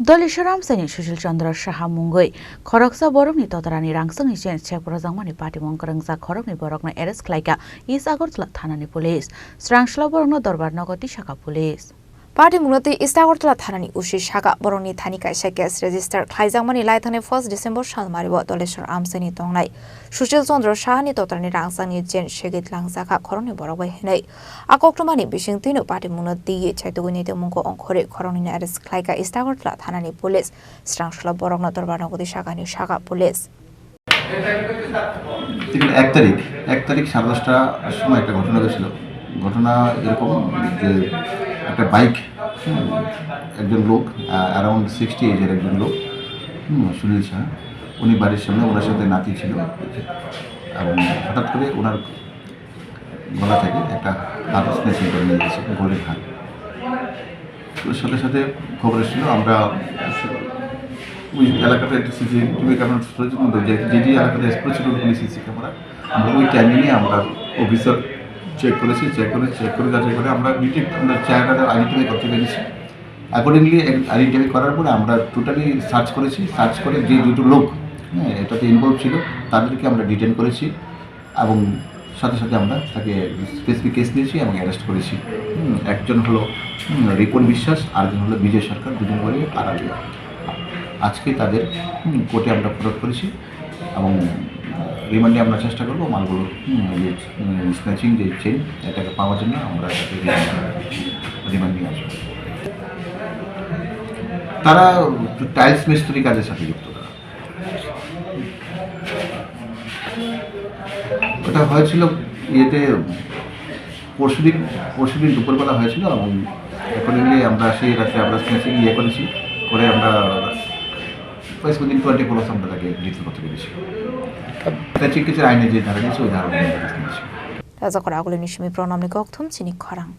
Dhaleswar Amchaini Sushil Chandra Saha Mungwi Khoroksa Borokni Totrani Rangchakni Sekproromani Patimungo Kwrwngjak Khoroknwi Borok arrest Khlaikha is Agartala Thanani police Srangsalo Borok Darbar Nogo Tisakha police Patimungo Agartala Thanani Saha Borokni Thani Kaisa case register Khoroksa Laithane 1 December Shalmaribo Dhaleswar Amchaini Tongnai Sushil Chandra Saha Totrani Rangchakni Khorokngjak Khoroknwi Borok Hinai Agartala Bishing Tino Patimungo Chaituguni Mungo Onkore Khoroknwi arrest Khlaikha is Agartala Thanani police Srangsalo Borok Darbar Nogo Tisakha police 1 তারিখ 10:30টার সময় একটা ঘটনা হয়েছিল। ঘটনা এরকম যে একটা bike একজন লোক অ্যারাউন্ড 60 এজের একজন লোক সুনীল শাহ উনি বাড়ির সামনে ওনার সাথে নাতি ছিল এবং হঠাৎ করে ওনার গলা থেকে একটা হাত স্ন্যাচিং করে নিয়ে গেছে গলার হাত। ওর সাথে সাথে খবর এসেছিল আমরা ওই এলাকাতে একটা সিসিটিভি ক্যামেরা যেটি এলাকাতে এক্সপ্রেস ছিল ওই সিসি ক্যামেরা আমরা ওই টাইমিংয়ে আমরা অফিসার চেক করে যাচাই করে আমরা আমরা চেহারাটা আইডেন্টিফাই করতে পেরেছি। অ্যাকর্ডিংলি আইডেন্টিফাই করার পরে আমরা টোটালি সার্চ করে যে দুটো লোক এটাতে ইনভলভ ছিল তাদেরকে আমরা ডিটেন করেছি এবং সাথে সাথে আমরা তাকে স্পেসিফিক কেস নিয়েছি এবং অ্যারেস্ট করেছি। একজন হলো রিপন বিশ্বাস, আরেকজন হলো বিজয় সরকার, দুজন করে আড়ালি। আজকে তাদের কোর্টে আমরা ফরওয়ার্ড করেছি এবং রিমান্ডে আমরা চেষ্টা করবো মালগুলো স্ন্যাচিং যে চেন এটাকে পাওয়ার জন্য আমরা রিমান্ড নিয়ে আসবো। তারা টাইলস মিস্ত্রি কাজের সাথে যুক্ত। ওটা হয়েছিল ইয়েতে পরশুদিন দুপুরবেলা হয়েছিল এবং অ্যাকর্ডিংলি আমরা সেই রাত্রে আমরা স্ন্যাচিং করেছি করে আমরা within 24 hours আমরা তাকে ডিটেল করতে পেরেছি। এটা চিকিৎসার আইনে যে ধারা দিয়েছে ওই ধারা Sekproromani Chini Khorang